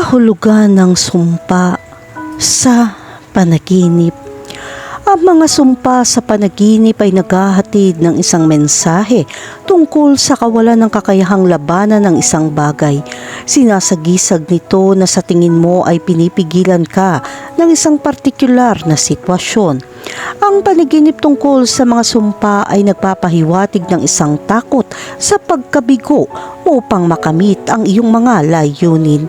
Kahulugan ng sumpa sa panaginip. Ang mga sumpa sa panaginip ay naghahatid ng isang mensahe tungkol sa kawalan ng kakayahang labanan ng isang bagay. Sinasagisag nito na sa tingin mo ay pinipigilan ka ng isang partikular na sitwasyon. Ang panaginip tungkol sa mga sumpa ay nagpapahiwatig ng isang takot sa pagkabigo upang makamit ang iyong mga layunin.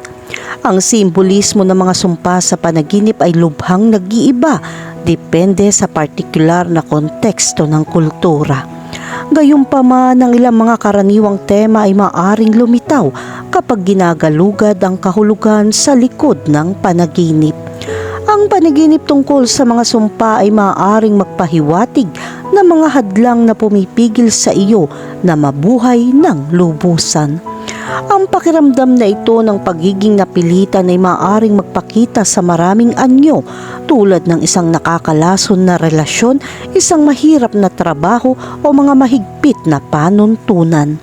Ang simbolismo ng mga sumpa sa panaginip ay lubhang nag-iiba depende sa partikular na konteksto ng kultura. Gayunpaman, ang ilang mga karaniwang tema ay maaring lumitaw kapag ginagalugad ang kahulugan sa likod ng panaginip. Ang panaginip tungkol sa mga sumpa ay maaaring magpahiwatig ng mga hadlang na pumipigil sa iyo na mabuhay ng lubusan. Ang pakiramdam na ito ng pagiging napilitan ay maaaring magpakita sa maraming anyo tulad ng isang nakakalason na relasyon, isang mahirap na trabaho o mga mahigpit na panuntunan.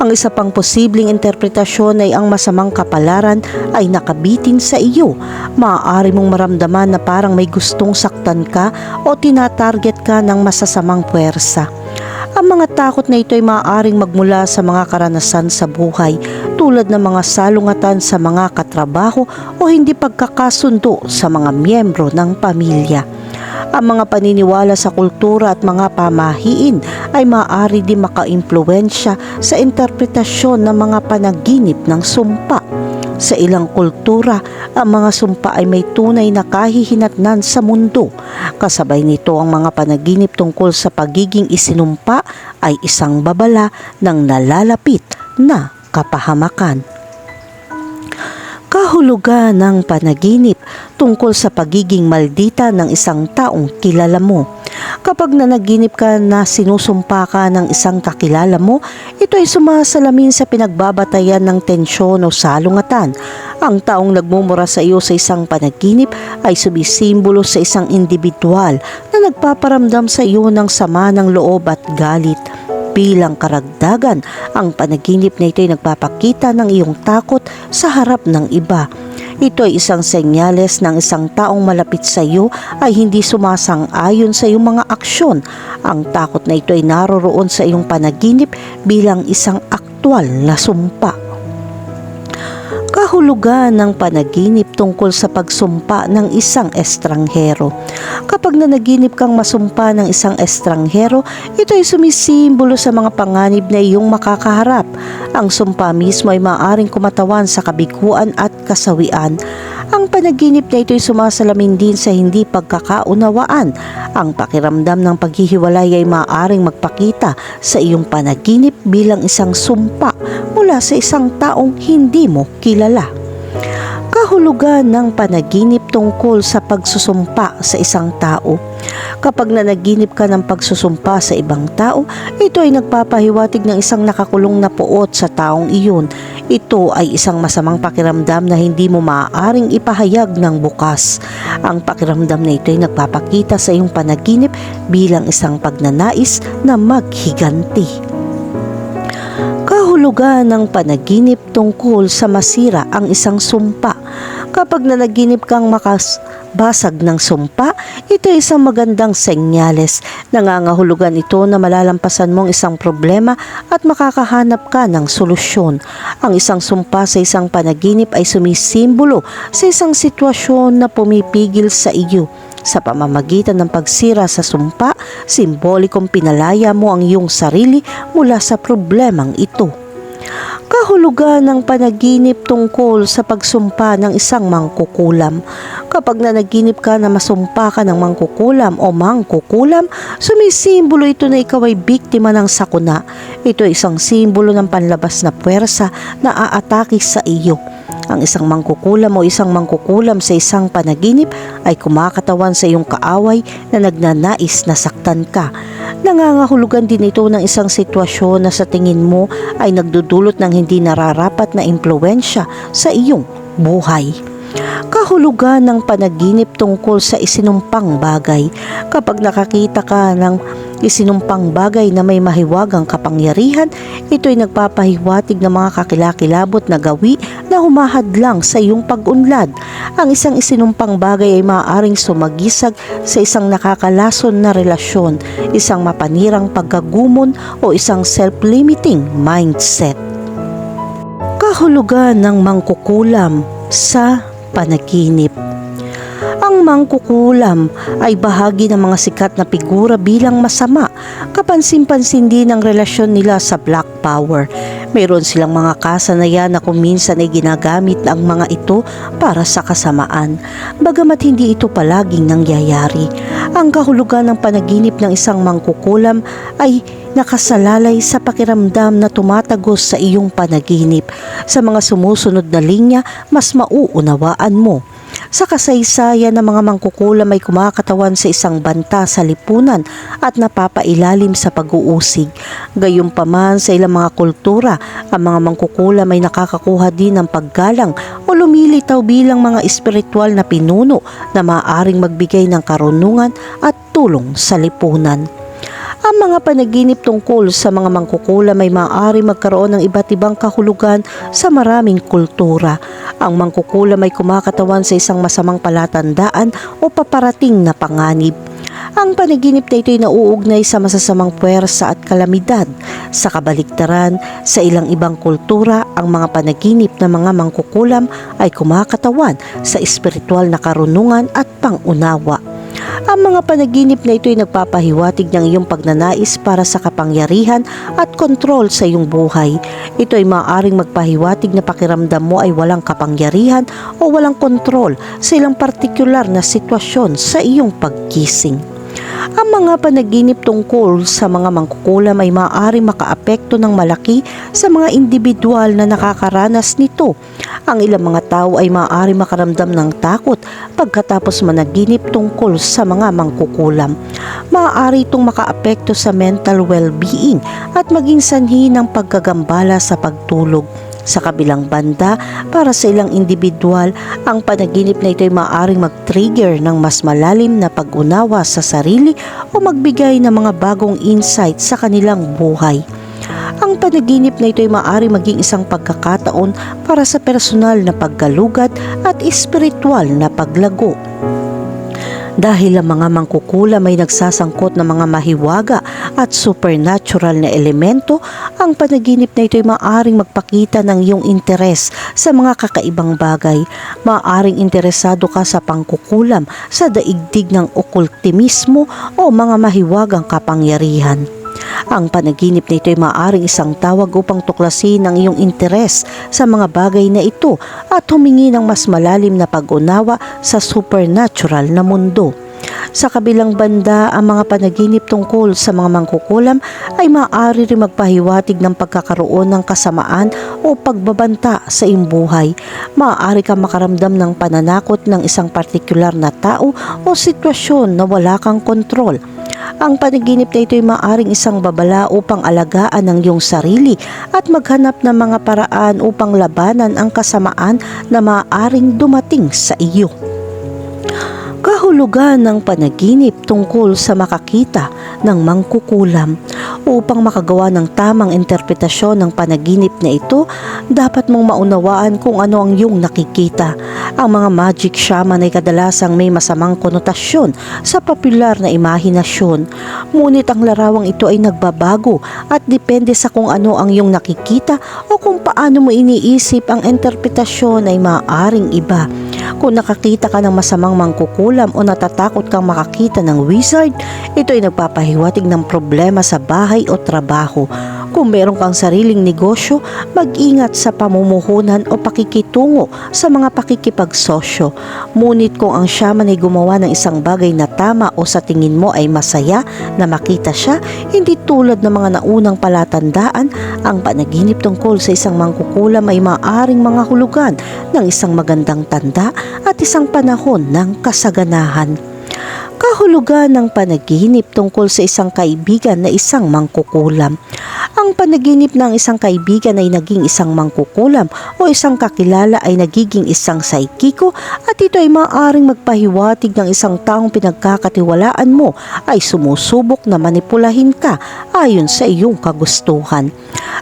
Ang isa pang posibleng interpretasyon ay ang masamang kapalaran ay nakabitin sa iyo. Maaari mong maramdaman na parang may gustong saktan ka o tinatarget ka ng masasamang puwersa. Ang mga takot na ito ay maaaring magmula sa mga karanasan sa buhay tulad ng mga salungatan sa mga katrabaho o hindi pagkakasundo sa mga miyembro ng pamilya. Ang mga paniniwala sa kultura at mga pamahiin ay maaari din makaimpluwensya sa interpretasyon ng mga panaginip ng sumpa. Sa ilang kultura, ang mga sumpa ay may tunay na kahihinatnan sa mundo. Kasabay nito ang mga panaginip tungkol sa pagiging isinumpa ay isang babala ng nalalapit na kapahamakan. Kahulugan ng panaginip tungkol sa pagiging maldita ng isang taong kilala mo. Kapag nanaginip ka na sinusumpa ka ng isang kakilala mo, ito ay sumasalamin sa pinagbabatayan ng tensyon o salungatan. Ang taong nagmumura sa iyo sa isang panaginip ay sumisimbolo sa isang individual na nagpaparamdam sa iyo ng sama ng loob at galit. Bilang karagdagan, ang panaginip na ito ay nagpapakita ng iyong takot sa harap ng iba. Ito ay isang senyales ng isang taong malapit sa iyo ay hindi sumasang-ayon sa iyong mga aksyon. Ang takot na ito ay naroroon sa iyong panaginip bilang isang aktwal na sumpa. Kahulugan ng panaginip tungkol sa pagsumpa ng isang estranghero. Kapag nanaginip kang masumpa ng isang estranghero, ito ay sumisimbolo sa mga panganib na iyong makakaharap. Ang sumpa mismo ay maaaring kumatawan sa kabiguan at kasawian. Ang panaginip na ito ay sumasalamin din sa hindi pagkakaunawaan. Ang pakiramdam ng paghihiwalay ay maaaring magpakita sa iyong panaginip bilang isang sumpa mula sa isang taong hindi mo kilala. Kahulugan ng panaginip tungkol sa pagsusumpa sa isang tao. Kapag nanaginip ka ng pagsusumpa sa ibang tao, ito ay nagpapahiwatig ng isang nakakulong na puot sa taong iyon. Ito ay isang masamang pakiramdam na hindi mo maaaring ipahayag ng bukas. Ang pakiramdam na ito ay nagpapakita sa iyong panaginip bilang isang pagnanais na maghiganti. Kahulugan ng panaginip tungkol sa masira ang isang sumpa. Kapag nanaginip kang makabasag ng sumpa, ito ay isang magandang senyales. Nangangahulugan ito na malalampasan mo ang isang problema at makakahanap ka ng solusyon. Ang isang sumpa sa isang panaginip ay sumisimbolo sa isang sitwasyon na pumipigil sa iyo. Sa pamamagitan ng pagsira sa sumpa, simbolikong pinalaya mo ang iyong sarili mula sa problemang ito. Kahulugan ng panaginip tungkol sa pagsumpa ng isang mangkukulam. Kapag nanaginip ka na masumpa ka ng mangkukulam o mangkukulam, sumisimbolo ito na ikaw ay biktima ng sakuna. Ito ay isang simbolo ng panlabas na puwersa na aatake sa iyo. Ang isang mangkukulam o isang mangkukulam sa isang panaginip ay kumakatawan sa iyong kaaway na nagnanais na saktan ka. Nangangahulugan din ito ng isang sitwasyon na sa tingin mo ay nagdudulot ng hindi nararapat na impluwensya sa iyong buhay. Kahulugan ng panaginip tungkol sa isinumpang bagay. Kapag nakakita ka ng isinumpang bagay na may mahiwagang kapangyarihan, ito'y nagpapahiwatig ng mga kakilakilabot na gawi na humahadlang sa iyong pag-unlad. Ang isang isinumpang bagay ay maaaring sumagisag sa isang nakakalason na relasyon, isang mapanirang pagkagumon o isang self-limiting mindset. Kahulugan ng mangkukulam sa panaginip. Ang mangkukulam ay bahagi ng mga sikat na figura bilang masama. Kapansin-pansin din ang relasyon nila sa Black Power. Mayroon silang mga kasanayan na kung minsan ay ginagamit ang mga ito para sa kasamaan, bagamat hindi ito palaging nangyayari. Ang kahulugan ng panaginip ng isang mangkukulam ay nakasalalay sa pakiramdam na tumatagos sa iyong panaginip. Sa mga sumusunod na linya, mas mauunawaan mo. Sa kasaysayan ng mga mangkukulam ay kumakatawan sa isang banta sa lipunan at napapailalim sa pag-uusig. Gayunpaman sa ilang mga kultura, ang mga mangkukulam ay nakakakuha din ng paggalang o lumilitaw bilang mga espiritual na pinuno na maaaring magbigay ng karunungan at tulong sa lipunan. Ang mga panaginip tungkol sa mga mangkukulam ay maaari magkaroon ng iba't ibang kahulugan sa maraming kultura. Ang mangkukulam ay kumakatawan sa isang masamang palatandaan o paparating na panganib. Ang panaginip na ito ay nauugnay sa masasamang puwersa at kalamidad. Sa kabaligtaran, sa ilang ibang kultura, ang mga panaginip ng mga mangkukulam ay kumakatawan sa espiritual na karunungan at pangunawa. Ang mga panaginip na ito ay nagpapahiwatig ng iyong pagnanais para sa kapangyarihan at kontrol sa iyong buhay. Ito ay maaaring magpahiwatig na pakiramdam mo ay walang kapangyarihan o walang kontrol sa ilang partikular na sitwasyon sa iyong paggising. Ang mga panaginip tungkol sa mga mangkukulam ay maaaring makaapekto ng malaki sa mga individual na nakakaranas nito. Ang ilang mga tao ay maaari makaramdam ng takot pagkatapos managinip tungkol sa mga mangkukulam. Maaari itong makaapekto sa mental well-being at maging sanhi ng pagkagambala sa pagtulog. Sa kabilang banda, para sa ilang individual, ang panaginip na ito ay maaaring mag-trigger ng mas malalim na pag-unawa sa sarili o magbigay ng mga bagong insight sa kanilang buhay. Ang panaginip na ito ay maaari maging isang pagkakataon para sa personal na paggalugad at espiritual na paglago. Dahil ang mga mangkukulam ay nagsasangkot ng mga mahiwaga at supernatural na elemento, ang panaginip na ito ay maaaring magpakita ng iyong interes sa mga kakaibang bagay. Maaaring interesado ka sa pangkukulam, sa daigdig ng okultimismo o mga mahiwagang kapangyarihan. Ang panaginip na ito ay maaaring isang tawag upang tuklasin ang iyong interes sa mga bagay na ito at humingi ng mas malalim na pag-unawa sa supernatural na mundo. Sa kabilang banda, ang mga panaginip tungkol sa mga mangkukulam ay maaari rin magpahiwatig ng pagkakaroon ng kasamaan o pagbabanta sa iyong buhay. Maaari kang makaramdam ng pananakot ng isang partikular na tao o sitwasyon na wala kang kontrol. Ang panaginip na ito ay maaaring isang babala upang alagaan ang iyong sarili at maghanap ng mga paraan upang labanan ang kasamaan na maaaring dumating sa iyo. Kahulugan ng panaginip tungkol sa makakita ng mangkukulam. Upang makagawa ng tamang interpretasyon ng panaginip na ito, dapat mong maunawaan kung ano ang iyong nakikita. Ang mga magic shaman ay kadalasang may masamang konotasyon sa popular na imahinasyon. Ngunit ang larawang ito ay nagbabago at depende sa kung ano ang iyong nakikita o kung paano mo iniisip, ang interpretasyon ay maaaring iba. Kung nakakita ka ng masamang mangkukulam o natatakot kang makakita ng wizard, ito ay nagpapahiwatig ng problema sa bahay o trabaho. Kung meron kang sariling negosyo, mag-ingat sa pamumuhunan o pakikitungo sa mga pakikipagsosyo. Ngunit kung ang shaman ay gumawa ng isang bagay na tama o sa tingin mo ay masaya na makita siya, hindi tulad ng mga naunang palatandaan, ang panaginip tungkol sa isang mangkukulam ay maaaring mga hulugan ng isang magandang tanda at isang panahon ng kasaganahan. Kahulugan ng panaginip tungkol sa isang kaibigan na isang mangkukulam. Ang panaginip ng isang kaibigan ay naging isang mangkukulam o isang kakilala ay nagiging isang saikiko at ito ay maaaring magpahiwatig ng isang taong pinagkakatiwalaan mo ay sumusubok na manipulahin ka ayon sa iyong kagustuhan.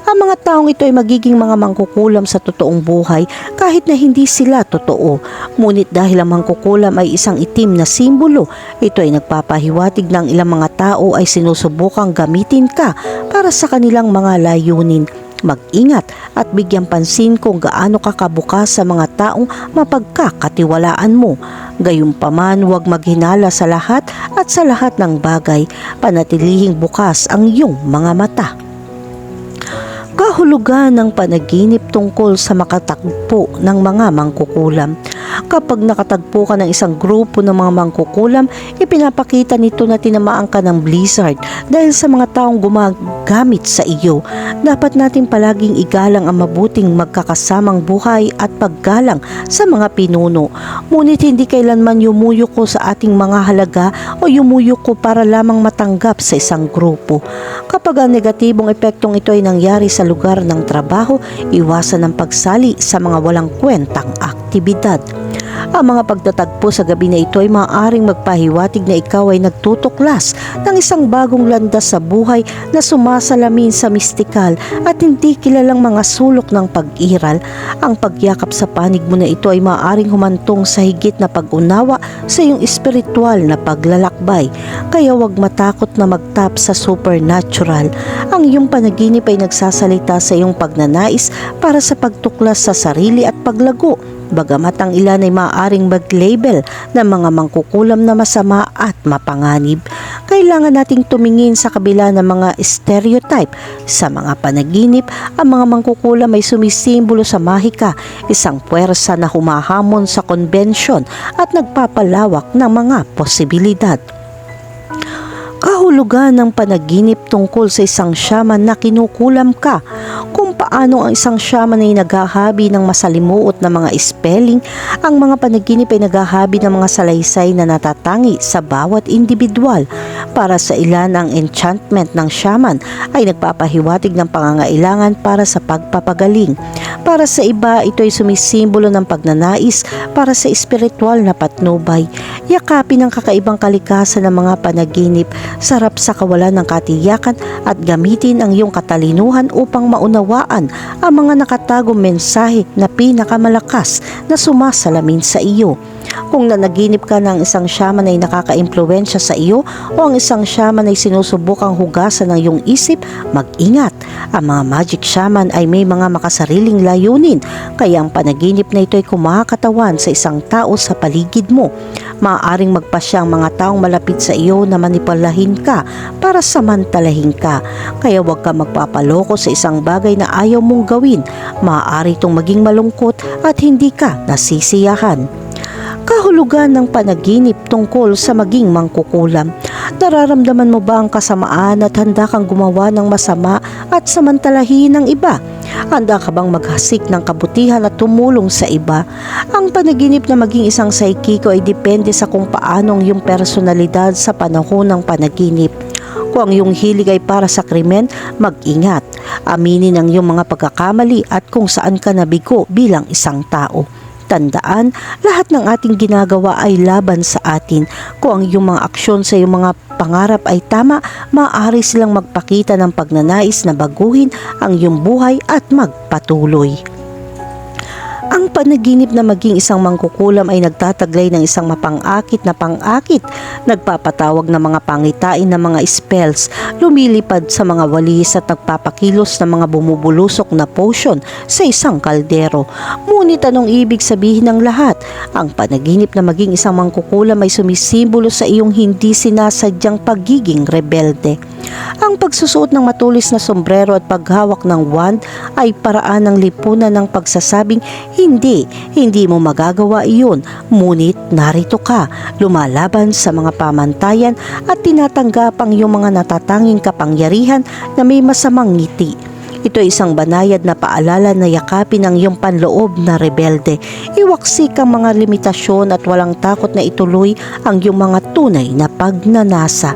Ang mga taong ito ay magiging mga mangkukulam sa totoong buhay kahit na hindi sila totoo. Ngunit dahil ang mangkukulam ay isang itim na simbolo, ito ay nagpapahiwatig ng ilang mga tao ay sinusubukang gamitin ka para sa kanilang mga layunin. Mag-ingat at bigyang pansin kung gaano ka kabukas sa mga taong mapagkakatiwalaan mo. Gayunpaman, huwag maghinala sa lahat at sa lahat ng bagay. Panatilihing bukas ang iyong mga mata. Kahulugan ng panaginip tungkol sa makatagpo ng mga mangkukulam. Kapag nakatagpo ka ng isang grupo ng mga mangkukulam, ipinapakita nito na tinamaan ka ng blizzard dahil sa mga taong gumagamit sa iyo. Dapat natin palaging igalang ang mabuting magkakasamang buhay at paggalang sa mga pinuno. Ngunit hindi kailanman yumuyuko sa ating mga halaga o yumuyuko para lamang matanggap sa isang grupo. Kapag ang negatibong epektong ito ay nangyari sa lugar ng trabaho, iwasan ang pagsali sa mga walang kwentang aktibidad. Ang mga pagtatagpo sa gabi na ito ay maaaring magpahiwatig na ikaw ay nagtutuklas ng isang bagong landas sa buhay na sumasalamin sa mistikal at hindi kilalang mga sulok ng pag-iral. Ang pagyakap sa panig mo na ito ay maaaring humantong sa higit na pag-unawa sa iyong espiritual na paglalakbay. Kaya huwag matakot na magtap sa supernatural. Ang iyong panaginip ay nagsasalita sa iyong pagnanais para sa pagtuklas sa sarili at paglago. Bagamat ang ilan ay maaaring mag-label ng mga mangkukulam na masama at mapanganib, kailangan nating tumingin sa kabila ng mga stereotype. Sa mga panaginip, ang mga mangkukulam ay sumisimbolo sa mahika, isang puwersa na humahamon sa konbensyon at nagpapalawak ng mga posibilidad. Kahulugan ng panaginip tungkol sa isang shaman na kinukulam ka. Kung paano ang isang shaman ay naghahabi ng masalimuot na mga spelling, ang mga panaginip ay naghahabi ng mga salaysay na natatangi sa bawat individual. Para sa ilan, ang enchantment ng shaman ay nagpapahiwatig ng pangangailangan para sa pagpapagaling. Para sa iba, ito ay sumisimbolo ng pagnanais para sa espiritual na patnubay. Yakapin ang kakaibang kalikasan ng mga panaginip, sarap sa kawalan ng katiyakan at gamitin ang iyong katalinuhan upang maunawaan ang mga nakatagong mensahe na pinakamalakas na sumasalamin sa iyo. Kung nanaginip ka ng isang shaman ay nakaka-impluwensya sa iyo o ang isang shaman ay sinusubukang hugasan ng iyong isip, mag-ingat. Ang mga magic shaman ay may mga makasariling layunin, kaya ang panaginip na ito ay kumakatawan sa isang tao sa paligid mo. Maaaring magpasya ang mga taong malapit sa iyo na manipulahin ka para samantalahin ka. Kaya huwag ka magpapaloko sa isang bagay na ayaw mong gawin. Maaari itong maging malungkot at hindi ka nasisiyahan. Kahulugan ng panaginip tungkol sa maging mangkukulam. Nararamdaman mo ba ang kasamaan at handa kang gumawa ng masama at samantalahin ng iba? Handa ka bang maghasik ng kabutihan at tumulong sa iba? Ang panaginip na maging isang saikiko ay depende sa kung paano ang iyong personalidad sa panahon ng panaginip. Kung ang iyong hilig ay para sa krimen, mag-ingat. Aminin ang iyong mga pagkakamali at kung saan ka nabigo bilang isang tao. Tandaan, lahat ng ating ginagawa ay laban sa atin. Kung ang iyong mga aksyon sa iyong mga pangarap ay tama, maaari silang magpakita ng pagnanais na baguhin ang iyong buhay at magpatuloy. Ang panaginip na maging isang mangkukulam ay nagtataglay ng isang mapang-akit na pang-akit, nagpapatawag ng mga pangitain ng mga spells, lumilipad sa mga walis at nagpapakilos ng mga bumubulusok na potion sa isang kaldero. Ngunit anong ibig sabihin ng lahat? Ang panaginip na maging isang mangkukulam ay sumisimbolo sa iyong hindi sinasadyang pagiging rebelde. Ang pagsusuot ng matulis na sombrero at paghawak ng wand ay paraan ng lipunan ng pagsasabing hindi mo magagawa iyon, ngunit narito ka, lumalaban sa mga pamantayan at tinatanggap ang iyong mga natatanging kapangyarihan na may masamang ngiti. Ito ay isang banayad na paalala na yakapin ang iyong panloob na rebelde. Iwaksik ang mga limitasyon at walang takot na ituloy ang iyong mga tunay na pagnanasa.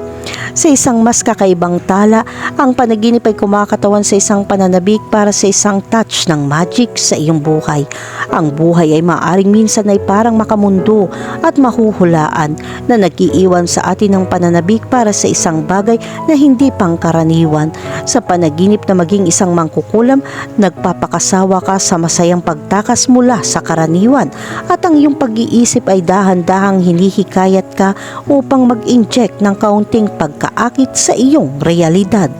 Sa isang mas kakaibang tala, ang panaginip ay kumakatawan sa isang pananabik para sa isang touch ng magic sa iyong buhay. Ang buhay ay maaaring minsan ay parang makamundo at mahuhulaan na nag-iiwan sa atin ng pananabik para sa isang bagay na hindi pangkaraniwan. Sa panaginip na maging isang mangkukulam, nagpapakasawa ka sa masayang pagtakas mula sa karaniwan at ang iyong pag-iisip ay dahan-dahang hinihikayat ka upang mag-inject ng kaunting pagkaakit sa iyong realidad.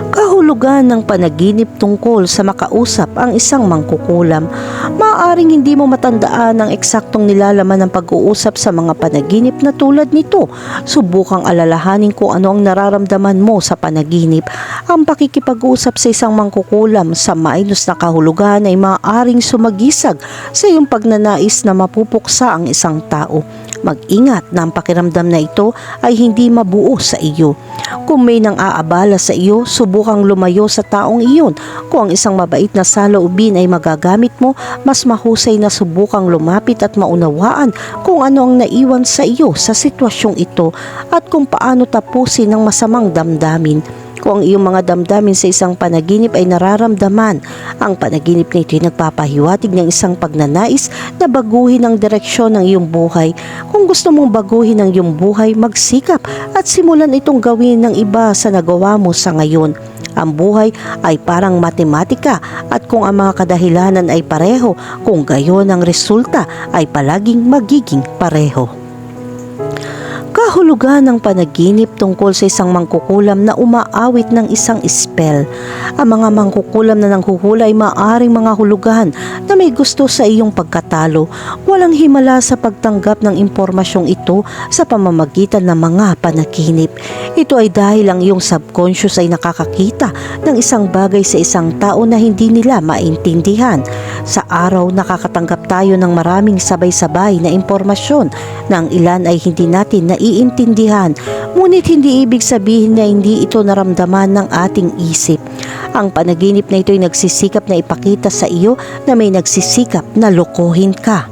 Kahulugan ng panaginip tungkol sa makausap ang isang mangkukulam. Maaaring hindi mo matandaan ang eksaktong nilalaman ng pag-uusap sa mga panaginip na tulad nito. Subukang alalahanin kung ano ang nararamdaman mo sa panaginip. Ang pakikipag-usap sa isang mangkukulam sa mainos na kahulugan ay maaaring sumagisag sa iyong pagnanais na mapupuksa ang isang tao. Mag-ingat na ang pakiramdam na ito ay hindi mabuo sa iyo. Kung may nang aabala sa iyo, subukang lumayo sa taong iyon. Kung ang isang mabait na saloobin ay magagamit mo, mas mahusay na subukang lumapit at maunawaan kung ano ang naiwan sa iyo sa sitwasyong ito at kung paano tapusin ang masamang damdamin. Kung ang iyong mga damdamin sa isang panaginip ay nararamdaman, ang panaginip na ito ay nagpapahiwatig ng isang pagnanais na baguhin ang direksyon ng iyong buhay. Kung gusto mong baguhin ang iyong buhay, magsikap at simulan itong gawin ng iba sa nagawa mo sa ngayon. Ang buhay ay parang matematika at kung ang mga kadahilanan ay pareho, kung gayon ang resulta ay palaging magiging pareho. Kahulugan ng panaginip tungkol sa isang mangkukulam na umaawit ng isang spell. Ang mga mangkukulam na nanghuhula ay maaaring mga hulugan na may gusto sa iyong pagkatalo. Walang himala sa pagtanggap ng impormasyong ito sa pamamagitan ng mga panaginip. Ito ay dahil ang iyong subconscious ay nakakakita ng isang bagay sa isang tao na hindi nila maintindihan. Sa araw, nakakatanggap tayo ng maraming sabay-sabay na impormasyon na ang ilan ay hindi natin naiintindihan, ngunit hindi ibig sabihin na hindi ito naramdaman ng ating isip. Ang panaginip na ito ay nagsisikap na ipakita sa iyo na may nagsisikap na lokohin ka.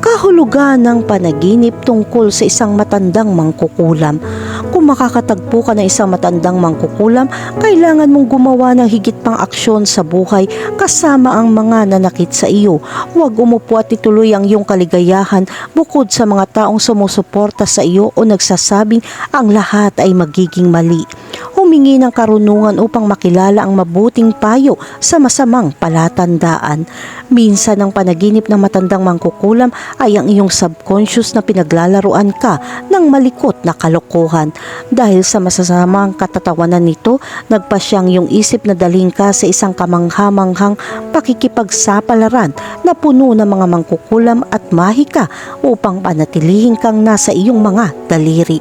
Kahulugan ng panaginip tungkol sa isang matandang mangkukulam. Kung makakatagpo ka ng isang matandang mangkukulam, kailangan mong gumawa ng higit pang aksyon sa buhay kasama ang mga nanakit sa iyo. Huwag umupo at ituloy ang iyong kaligayahan bukod sa mga taong sumusuporta sa iyo o nagsasabing ang lahat ay magiging mali. Humingi ng karunungan upang makilala ang mabuting payo sa masamang palatandaan. Minsan ang panaginip ng matandang mangkukulam ay ang iyong subconscious na pinaglalaruan ka ng malikot na kalokohan. Dahil sa masasamang katatawanan nito, nagpasyang iyong isip na dalhin ka sa isang kamangha-manghang pakikipagsapalaran na puno ng mga mangkukulam at mahika upang panatilihin kang nasa iyong mga daliri.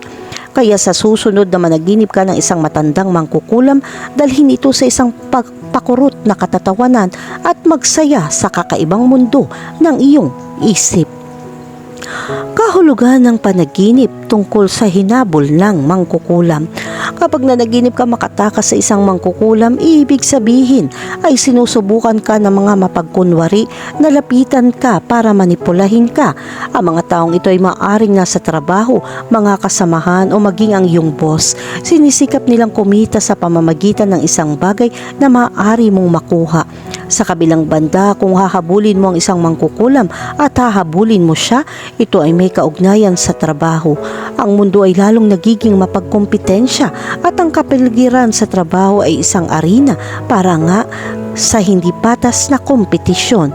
Kaya sa susunod na managinip ka ng isang matandang mangkukulam, dalhin ito sa isang pakurot na katatawanan at magsaya sa kakaibang mundo ng iyong isip. Kahulugan ng panaginip tungkol sa hinabol ng mangkukulam. Kapag nanaginip ka makatakas sa isang mangkukulam, ibig sabihin ay sinusubukan ka ng mga mapagkunwari na lapitan ka para manipulahin ka. Ang mga taong ito ay maaaring nasa trabaho, mga kasamahan o maging ang iyong boss. Sinisikap nilang kumita sa pamamagitan ng isang bagay na maaari mong makuha. Sa kabilang banda, kung hahabulin mo ang isang mangkukulam at hahabulin mo siya, ito ay may kaugnayan sa trabaho. Ang mundo ay lalong nagiging mapagkompetensya at ang kapaligiran sa trabaho ay isang arena para nga sa hindi patas na kompetisyon.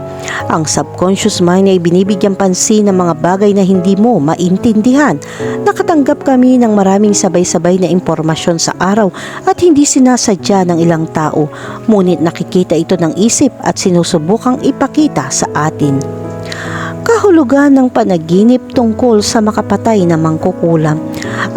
Ang subconscious mind ay binibigyan pansin ng mga bagay na hindi mo maintindihan. Nakatanggap kami ng maraming sabay-sabay na impormasyon sa araw at hindi sinasadya ng ilang tao. Ngunit nakikita ito ng isip at sinusubukang ipakita sa atin. Kahulugan ng panaginip tungkol sa makapatay na mangkukulam.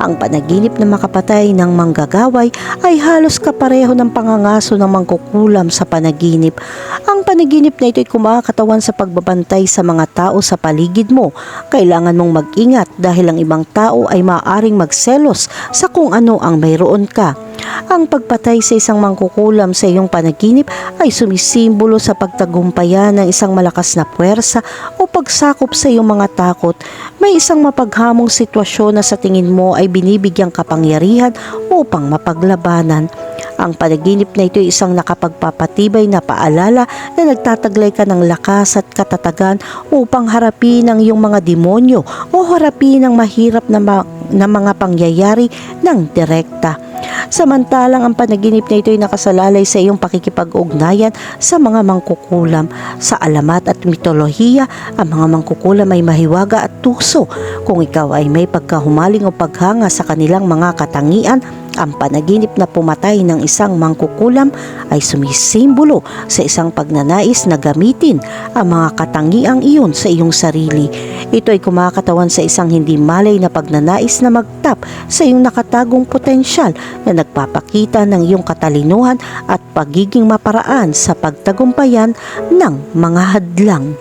Ang panaginip na makapatay ng manggagaway ay halos kapareho ng pangangaso ng mangkukulam sa panaginip. Ang panaginip na ito ay kumakatawan sa pagbabantay sa mga tao sa paligid mo. Kailangan mong mag-ingat dahil ang ibang tao ay maaaring magselos sa kung ano ang mayroon ka. Ang pagpatay sa isang mangkukulam sa iyong panaginip ay sumisimbolo sa pagtagumpayan ng isang malakas na puwersa o pagsakop sa iyong mga takot. May isang mapaghamong sitwasyon na sa tingin mo ay binibigyang kapangyarihan upang mapaglabanan. Ang panaginip na ito ay isang nakapagpapatibay na paalala na nagtataglay ka ng lakas at katatagan upang harapin ang iyong mga demonyo o harapin ang mahirap na mga pangyayari ng direkta. Samantalang ang panaginip na ito ay nakasalalay sa iyong pakikipag-ugnayan sa mga mangkukulam. Sa alamat at mitolohiya, ang mga mangkukulam ay mahiwaga at tuso. Kung ikaw ay may pagkahumaling o paghanga sa kanilang mga katangian, ang panaginip na pumatay ng isang mangkukulam ay sumisimbolo sa isang pagnanais na gamitin ang mga katangiang iyon sa iyong sarili. Ito ay kumakatawan sa isang hindi malay na pagnanais na magtap sa iyong nakatagong potensyal na nagpapakita ng iyong katalinuhan at pagiging maparaan sa pagtagumpayan ng mga hadlang.